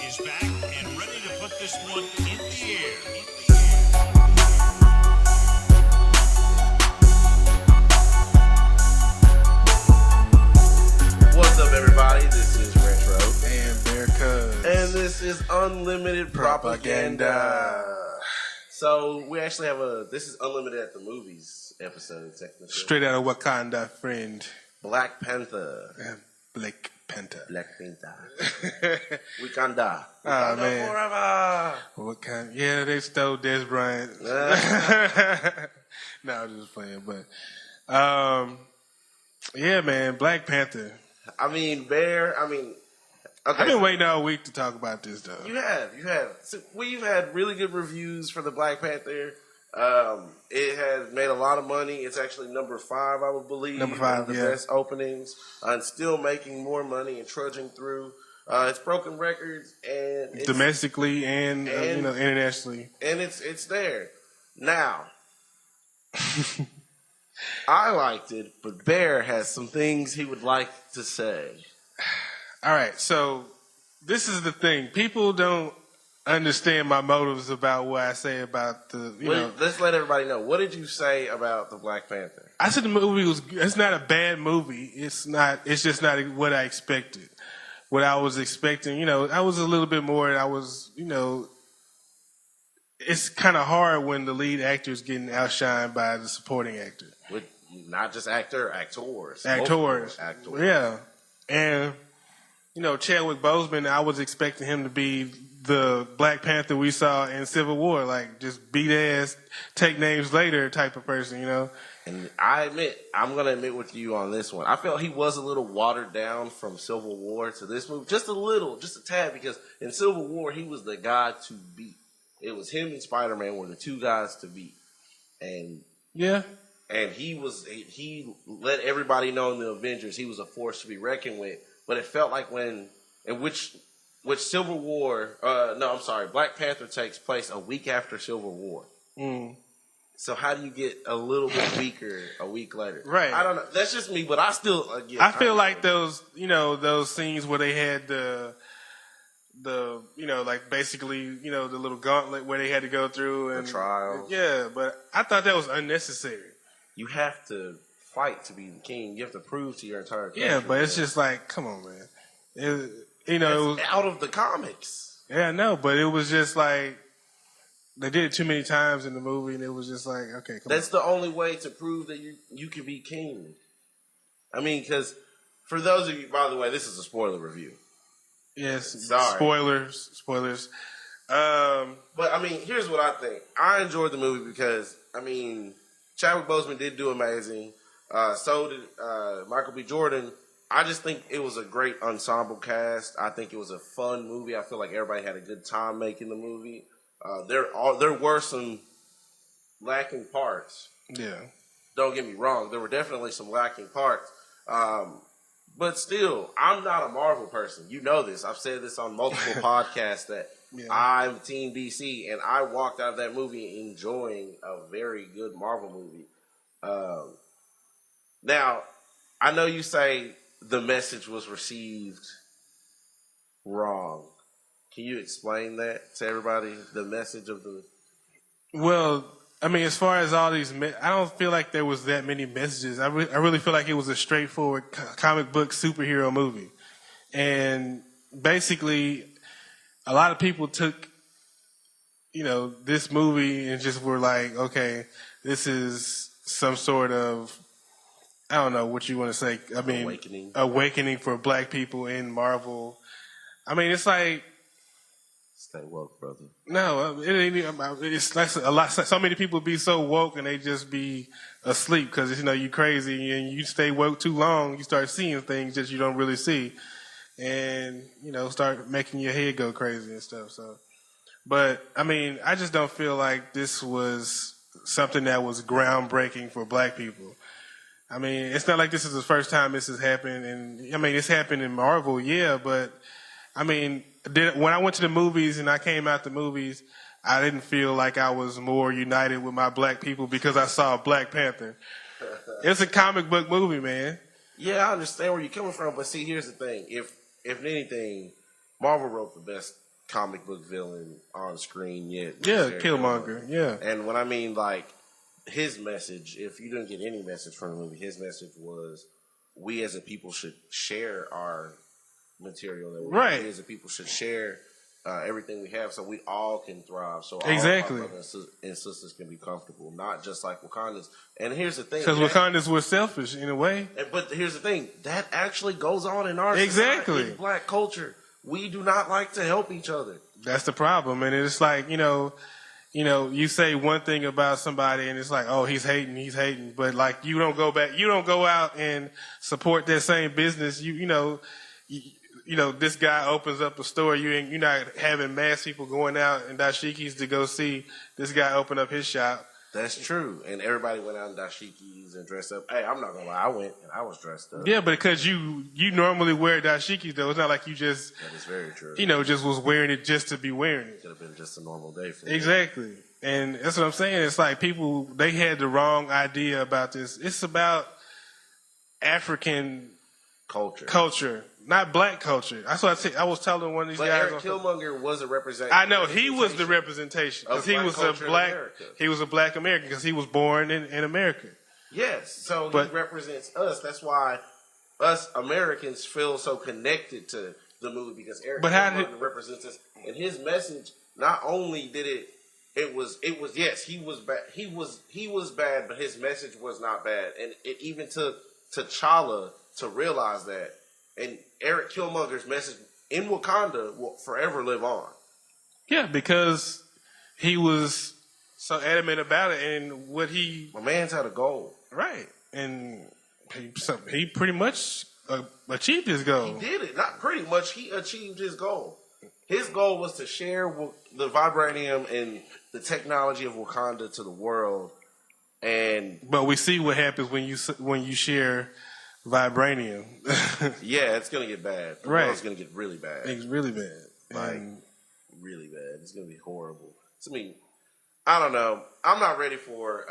is back and ready to put this one in the air. What's up, everybody? This is Retro. And Bear Cuz. And this is Unlimited Propaganda. So, we actually have this is Unlimited at the Movies episode, technically. Straight out of Wakanda, friend. Black Panther. Black Panther. Black Panther. Wakanda. Oh, man. Forever. What kind? Yeah, they stole Des Bryant. No, I'm just playing. But, yeah, man, Black Panther. Okay. I've been waiting all week to talk about this, though. You have. So we've had really good reviews for the Black Panther. It has made a lot of money. It's actually number 5, I would believe. Number 5, the best openings, and still making more money and trudging through. It's broken records and it's, domestically and internationally, and it's there now. I liked it, but Bear has some things he would like to say. All right, so this is the thing. People don't understand my motives about what I say about Let's let everybody know. What did you say about the Black Panther? I said the movie it's not a bad movie. It's just not what I expected. What I was expecting, I was a little bit more. It's kind of hard when the lead actor is getting outshined by the supporting actor. With not just actors. Actors. Yeah. And, Chadwick Boseman, I was expecting him to be the Black Panther we saw in Civil War, like just beat ass, take names later type of person, And I'm going to admit with you on this one. I felt he was a little watered down from Civil War to this movie. Just a tad, because in Civil War, he was the guy to beat. It was him and Spider-Man were the two guys to beat. And yeah. And he let everybody know in the Avengers he was a force to be reckoned with. But it felt like which Civil War, Black Panther takes place a week after Civil War. Mm. So how do you get a little bit weaker a week later? Right. I don't know. That's just me, but I still get. I feel like those scenes where they had the basically the little gauntlet where they had to go through and the trials. Yeah, but I thought that was unnecessary. You have to fight to be the king. You have to prove to your entire country. Yeah, but it's just like, come on, man. It was out of the comics. Yeah, I know, but it was just like they did it too many times in the movie, and it was just like, okay, come That's the only way to prove that you can be king. Because for those of you, by the way, this is a spoiler review. Yes, sorry. Spoilers. But here's what I think. I enjoyed the movie because Chadwick Boseman did do amazing. So did Michael B. Jordan. I just think it was a great ensemble cast. I think it was a fun movie. I feel like everybody had a good time making the movie. There were some lacking parts. Yeah. Don't get me wrong. There were definitely some lacking parts. But still, I'm not a Marvel person. You know this. I've said this on multiple podcasts that I'm Team DC, and I walked out of that movie enjoying a very good Marvel movie. Now, I know you say the message was received wrong. Can you explain that to everybody? The message of the... Well, as far as all these, I don't feel like there was that many messages. I really feel like it was a straightforward comic book superhero movie. And basically, a lot of people took, this movie and just were like, okay, this is some sort of, I don't know what you want to say. Awakening for black people in Marvel. It's like, stay woke, brother. No, it ain't. It's like a lot. So many people be so woke and they just be asleep because you crazy and you stay woke too long. You start seeing things that you don't really see, and start making your head go crazy and stuff. So, but I just don't feel like this was something that was groundbreaking for black people. It's not like this is the first time this has happened, and it's happened in Marvel, yeah, but when I went to the movies and I came out the movies, I didn't feel like I was more united with my black people because I saw Black Panther. It's a comic book movie, man. Yeah, I understand where you're coming from, but see, here's the thing. If anything, Marvel wrote the best comic book villain on screen yet. Yeah, Killmonger. Yeah. And when I mean like his message, if you didn't get any message from the movie, his message was we as a people should share our material. That Right. We as a people should share everything we have so we all can thrive. So all Exactly. our brothers and sisters can be comfortable, not just like Wakandans. And here's the thing. Because Wakandans were selfish in a way. But here's the thing. That actually goes on in our Exactly. society, in black culture. We do not like to help each other. That's the problem. And it's like, you say one thing about somebody and it's like, oh, he's hating. But like, you don't go out and support that same business. This guy opens up a store. You're not having mass people going out in dashikis to go see this guy open up his shop. That's true. And everybody went out in dashikis and dressed up. Hey, I'm not going to lie. I went and I was dressed up. Yeah, but because you normally wear dashikis, though. It's not like you just, that is very true. Just was wearing it just to be wearing it. Could have been just a normal day for me. Exactly. And that's what I'm saying. It's like people, they had the wrong idea about this. It's about African culture, not black culture. That's what I was telling one of these guys. Eric Killmonger was a representative. I know he was the representation because he was a black American because he was born in America. Yes, so he represents us. That's why us Americans feel so connected to the movie because Eric Killmonger represents us, and his message not only did it was yes, he was bad. He was bad, but his message was not bad, and it even took T'Challa to realize that. And Eric Killmonger's message in Wakanda will forever live on. Yeah, because he was so adamant about it, and my man's had a goal, right? And he pretty much achieved his goal. He did it, not pretty much. He achieved his goal. His goal was to share the vibranium and the technology of Wakanda to the world. But we see what happens when you share vibranium. Yeah, it's gonna get bad. Right, it's gonna get really bad. It's really bad, really bad. It's gonna be horrible. I don't know. I'm not ready for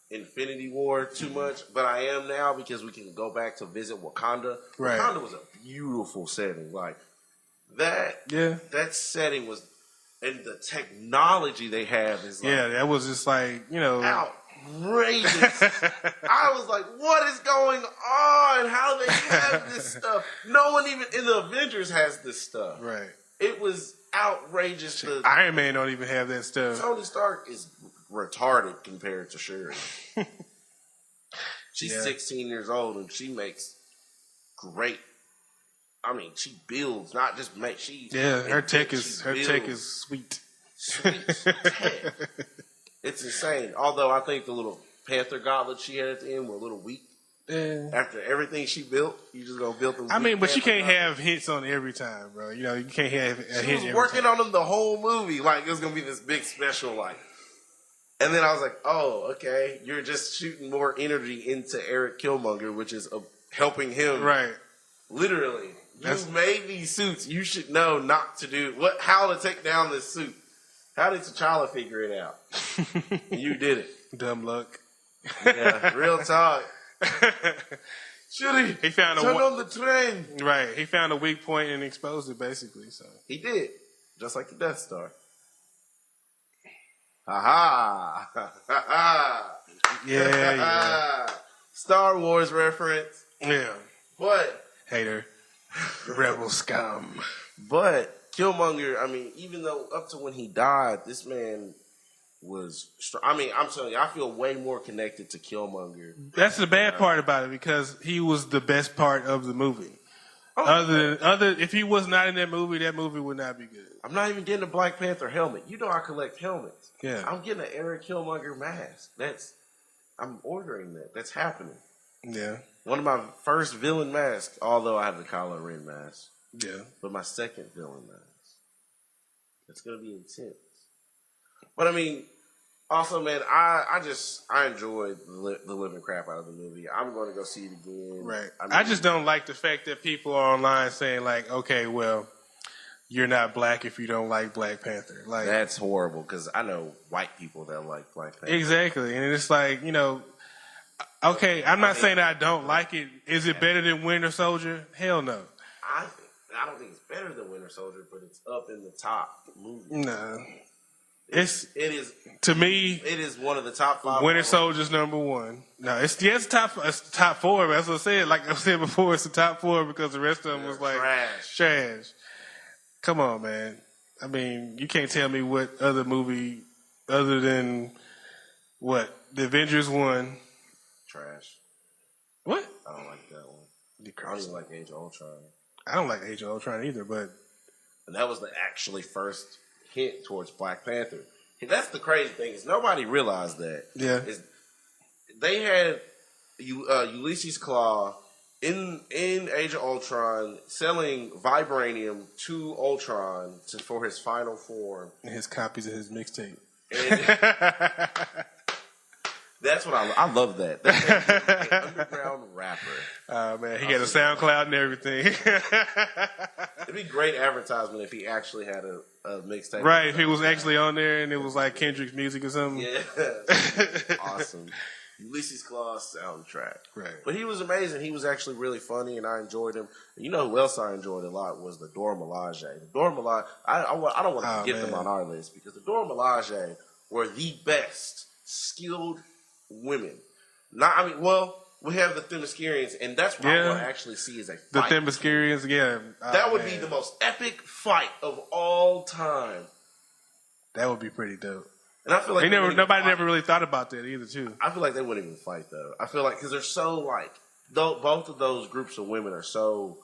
Infinity War too much, but I am now because we can go back to visit Wakanda. Right. Wakanda was a beautiful setting, like that. Yeah, that setting was, and the technology they have is like, that was just like outrageous. I was like, what is going on? How do they have this stuff? No one even in the Avengers has this stuff. Right. It was outrageous. Iron Man don't even have that stuff. Tony Stark is retarded compared to Shuri. She's 16 years old and she makes great. I mean, she builds, not just make. Her tech is sweet. Sweet tech. It's insane. Although I think the little Panther gauntlets she had at the end were a little weak. Yeah. After everything she built, you just gonna build them. But you can't have hits on every time, bro. You can't have a hit. She was working on them the whole movie, like it was gonna be this big special, like. And then I was like, oh, okay, you're just shooting more energy into Eric Killmonger, which is helping him. Right. Literally, you made these suits. You should know not to do how to take down this suit. How did T'Challa figure it out? You did it. Dumb luck. Yeah, real talk. Should he found turn on the train? Right. He found a weak point and exposed it, basically. So he did, just like the Death Star. Ha ha! Yeah. Star Wars reference. Yeah. But hater, rebel scum. But Killmonger, I mean, even though up to when he died, this man was. I mean, I'm telling you, I feel way more connected to Killmonger. That's the bad part about it because he was the best part of the movie. If he was not in that movie would not be good. I'm not even getting a Black Panther helmet. You know I collect helmets. Yeah. I'm getting an Eric Killmonger mask. I'm ordering that. That's happening. Yeah. One of my first villain masks, although I have the Kylo Ren mask. Yeah. But my second villain mask. It's going to be intense. But I mean, also, man, I enjoyed the living crap out of the movie. I'm going to go see it again. Right. I just don't like the fact that people are online saying like, okay, well, you're not black if you don't like Black Panther. Like that's horrible because I know white people that like Black Panther. Exactly, and it's like okay, I'm not saying that I don't like it. Is it better than Winter Soldier? Hell no. I don't think it's better than Winter Soldier, but it's up in the top movie. No. It is to me. It is one of the top 5. Winter Soldier's number 1. No, it's top 4. That's what I said. Like I said before, it's the top 4 because the rest of them was like trash. Come on, man. I mean, you can't tell me what other movie other than what the Avengers 1. Trash. What? I don't like that one. I don't even like Age of Ultron. I don't like Age of Ultron either, but and that was the actually first hint towards Black Panther. That's the crazy thing is nobody realized that. Yeah, they had Ulysses Claw in Age of Ultron selling vibranium to Ultron for his final form and his copies of his mixtape. That's what I love that. That's an underground rapper. Oh man, he got a SoundCloud and everything. It'd be great advertisement if he actually had a mixtape. Right, if he was actually on there and it was like Kendrick's music or something. Yeah, awesome. Ulysses Claw soundtrack. Right. But he was amazing. He was actually really funny, and I enjoyed him. And you know who else I enjoyed a lot was the Dora Milaje. The Dora Milaje, I don't want to forget them on our list because the Dora Milaje were the best skilled women. We have the Themyscirians, and that's what I want to actually see as a fight. The Themyscirians, yeah. That would be the most epic fight of all time. That would be pretty dope. And I feel like nobody never really thought about that either, too. I feel like they wouldn't even fight though. I feel like because they're so like both of those groups of women are so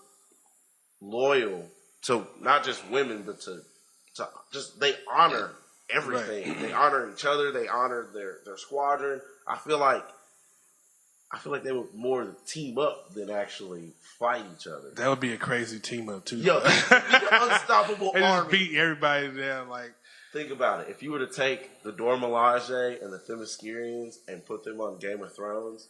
loyal to not just women, but to just they honor everything. Right. They honor each other. They honor their squadron. I feel like they would more team up than actually fight each other. That would be a crazy team up too. Yo, unstoppable they army. Just beat everybody down like. Think about it. If you were to take the Dora Milaje and the Themyscirians and put them on Game of Thrones,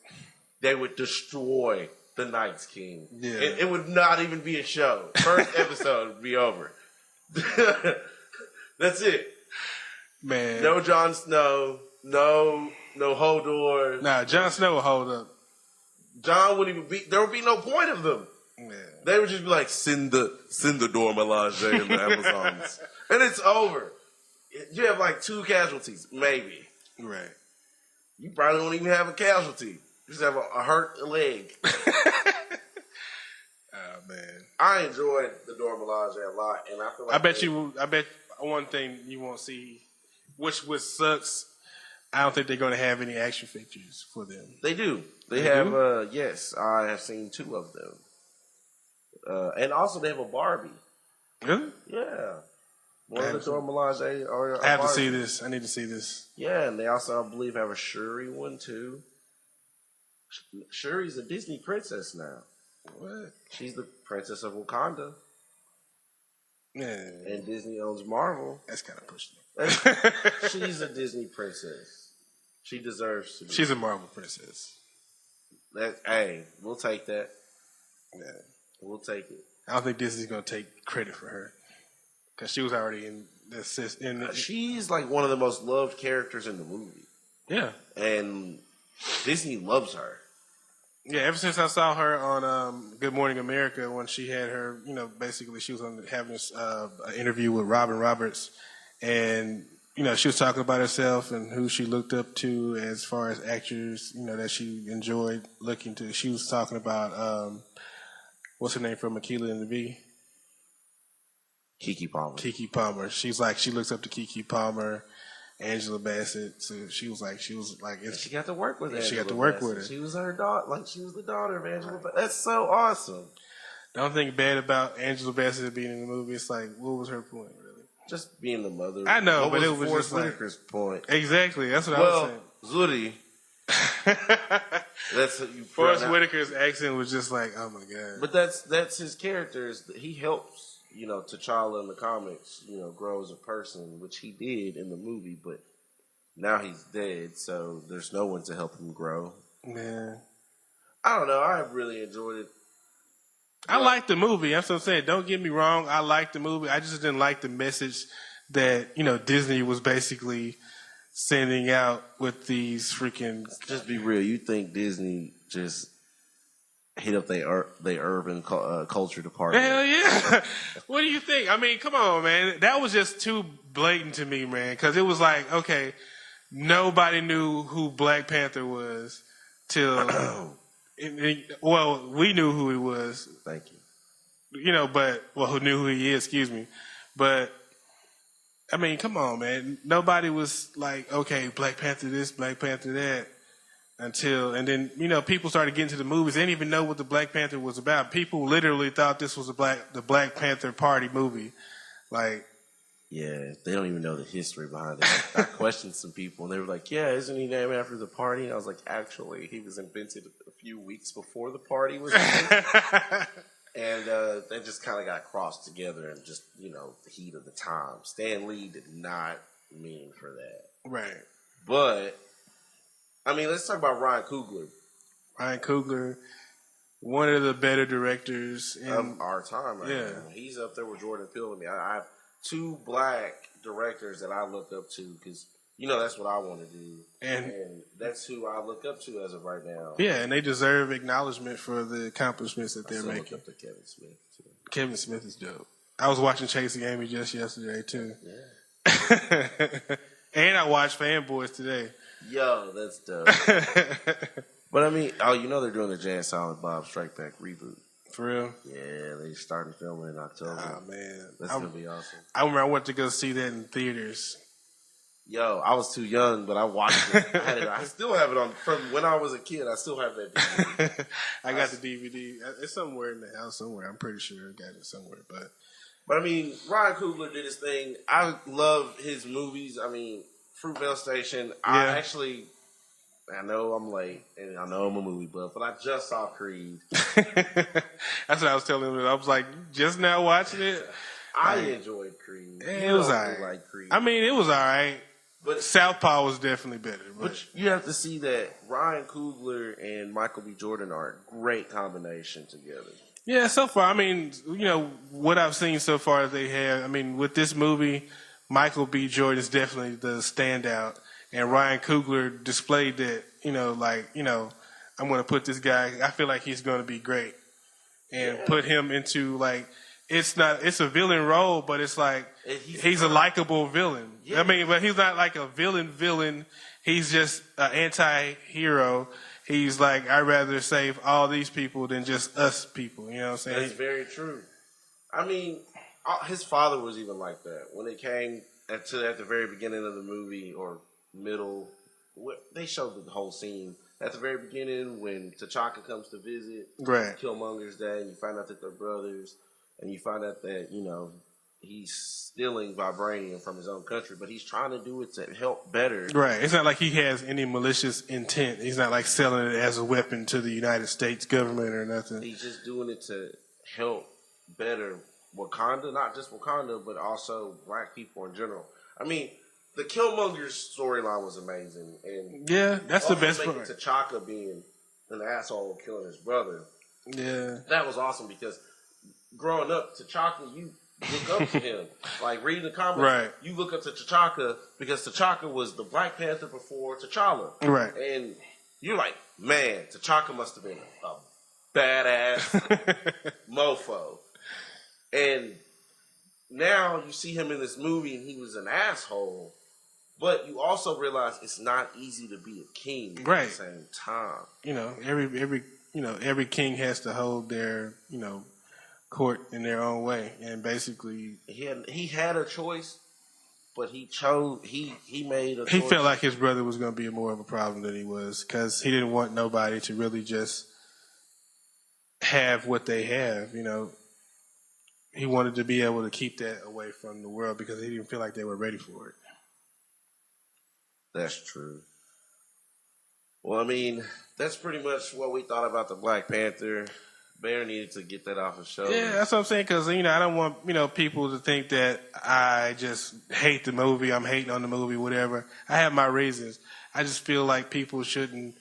they would destroy the Night's King. Yeah. It would not even be a show. First episode would be over. That's it. Man. No Jon Snow. No Hodor. Nah, Jon Snow would hold up. Jon wouldn't even be. There would be no point of them. Man. They would just be like, send the Dora Milaje and the Amazons. And it's over. You have like 2 casualties, maybe. Right. You probably won't even have a casualty. You just have a hurt leg. Oh man, I enjoyed the Dora Milaje a lot, and I feel like I bet one thing you won't see, which sucks. I don't think they're going to have any action figures for them. They do. They have. Yes, I have seen 2 of them, and also they have a Barbie. Really? Yeah. One of the Dora Milaje are I have to see this. I need to see this. Yeah, and they also, I believe, have a Shuri one too. Shuri's a Disney princess now. What? She's the princess of Wakanda. Yeah. And Disney owns Marvel. That's kind of pushing it. She's a Disney princess. She deserves to be. She's a Marvel princess. Hey, we'll take that. Yeah. We'll take it. I don't think Disney's going to take credit for her. Because she was already in the system. She's like one of the most loved characters in the movie. Yeah. And Disney loves her. Yeah, ever since I saw her on Good Morning America when she had her, basically she was having this interview with Robin Roberts. And, she was talking about herself and who she looked up to as far as actors, that she enjoyed looking to. She was talking about, what's her name from Akeelah and the Bee? Keke Palmer. Keke Palmer. She's like, she looks up to Keke Palmer, Angela Bassett. So she was like, she got to work with her. She got to work with her. She was her daughter. Like she was the daughter of Angela Bassett. That's so awesome. Don't think bad about Angela Bassett being in the movie. It's like, what was her point, really? Just being the mother. I know, what but was it was Forrest just Whitaker's point. Exactly. That's what I was saying. Zuri. That's what you. Forrest Whitaker's accent was just like, oh my god. But that's his character. He helps. T'Challa in the comics, grow as a person, which he did in the movie, but now he's dead, so there's no one to help him grow. Man. I don't know. I really enjoyed it. I liked the movie. That's what I'm saying. Don't get me wrong. I liked the movie. I just didn't like the message that, Disney was basically sending out with these freaking... Just be real. You think Disney just hit up they urban culture department. Hell yeah! What do you think? I mean, come on, man. That was just too blatant to me, man. Because it was like, okay, nobody knew who Black Panther was till. Well, we knew who he was. Thank you. Who knew who he is? Excuse me, but. I mean, come on, man. Nobody was like, okay, Black Panther this, Black Panther that, and then, people started getting to the movies. They didn't even know what the Black Panther was about. People literally thought this was the Black Panther party movie. Like, yeah, they don't even know the history behind it. I questioned some people, and they were like, yeah, isn't he named after the party? And I was like, actually, he was invented a few weeks before the party was invented. And they just kind of got crossed together and just, the heat of the time. Stan Lee did not mean for that. Right. But, I mean, let's talk about Ryan Coogler. Ryan Coogler, one of the better directors of our time. Right yeah. now. He's up there with Jordan Peele and me. I have two black directors that I look up to because, that's what I want to do. And that's who I look up to as of right now. Yeah, and they deserve acknowledgement for the accomplishments that they're making. Look up to Kevin Smith, too. Kevin Smith is dope. I was watching Chasing Amy just yesterday, too. Yeah. And I watched Fanboys today. Yo, that's dope. But I mean, they're doing the Jay and Silent Bob Strike Back reboot. For real? Yeah, they started filming in October. Oh, man. That's going to be awesome. I remember I went to go see that in theaters. Yo, I was too young, but I watched it. I still have it on from when I was a kid. I still have that DVD. I got the DVD. It's somewhere in the house somewhere. I'm pretty sure I got it somewhere. But I mean, Ryan Coogler did his thing. I love his movies. I mean, Fruitvale Station. Yeah. I know I'm late, and I know I'm a movie buff, but I just saw Creed. That's what I was telling him. I was like, just now watching it. I enjoyed Creed. It was all right. Like Creed. I mean, it was all right. But Southpaw was definitely better. But you have to see that Ryan Coogler and Michael B. Jordan are a great combination together. Yeah, so far, I mean, what I've seen so far they have, I mean, with this movie, Michael B. Jordan is definitely the standout. And Ryan Coogler displayed that, I'm going to put this guy, I feel like he's going to be great. And put him into, it's a villain role, but it's like he's a likable villain. Yeah. I mean, but he's not like a villain. He's just an anti-hero. He's like, I'd rather save all these people than just us people. You know what I'm saying? That's very true. I mean, his father was even like that. When it came at the very beginning of the movie or middle, they showed the whole scene. At the very beginning, when T'Chaka comes to visit Killmonger's dad, and you find out that they're brothers, and you find out that, he's stealing vibranium from his own country, but he's trying to do it to help better. Right. It's not like he has any malicious intent. He's not like selling it as a weapon to the United States government or nothing. He's just doing it to help better Wakanda, not just Wakanda, but also black people in general. I mean, the Killmonger storyline was amazing. And yeah, that's the best part. T'Chaka being an asshole killing his brother. Yeah. That was awesome because growing up, T'Chaka, you look up to him. Like, reading the comics, you look up to T'Chaka because T'Chaka was the Black Panther before T'Challa. Right. And you're like, man, T'Chaka must have been a badass mofo. And now you see him in this movie and he was an asshole, but you also realize it's not easy to be a king at the same time. Every king has to hold their, court in their own way, and basically he had a choice, but he made a choice. He felt like his brother was going to be more of a problem than he was because he didn't want nobody to really just have what they have. He wanted to be able to keep that away from the world because he didn't feel like they were ready for it. That's true. Well, I mean, that's pretty much what we thought about the Black Panther. Bear needed to get that off his shoulder. Yeah, that's what I'm saying, because, I don't want, people to think that I just hate the movie, I'm hating on the movie, whatever. I have my reasons. I just feel like people shouldn't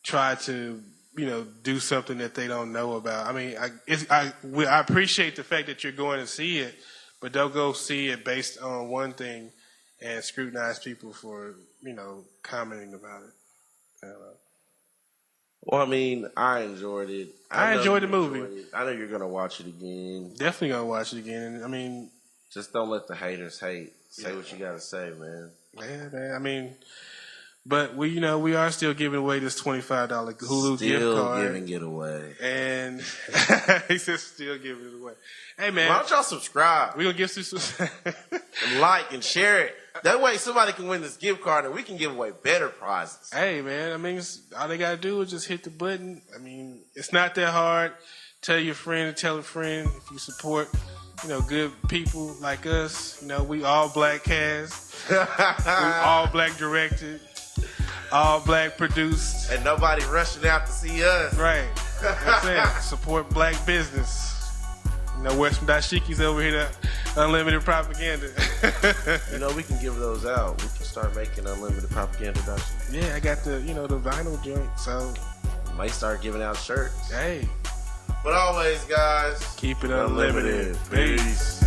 try to, do something that they don't know about. I mean, I appreciate the fact that you're going to see it, but don't go see it based on one thing and scrutinize people for, commenting about it. I don't know. Well, I mean, I enjoyed it. I know enjoyed you the movie. it. I know you're gonna watch it again. Definitely gonna watch it again. And, I mean, Just don't let the haters hate. Say what you gotta say, man. yeah, man. I mean, but we are still giving away this $25 Hulu gift Still card. giving it away. And he says still giving it away. Hey, man. Why don't y'all subscribe? We're gonna give some. And like and share it. That way somebody can win this gift card and we can give away better prizes. Hey, man. I mean, all they gotta do is just hit the button. I mean, it's not that hard. Tell your friend, tell a friend. If you support, good people like us. We all black cast. We all black directed. All black produced. And nobody rushing out to see us. Right. That's what I'm saying. Support black business. Wear some dashikis over here to unlimited propaganda. We can give those out. We can start making unlimited propaganda dashikis. Yeah, I got the vinyl joint, so Might start giving out shirts. Hey. But always, guys, Keep it unlimited. Peace.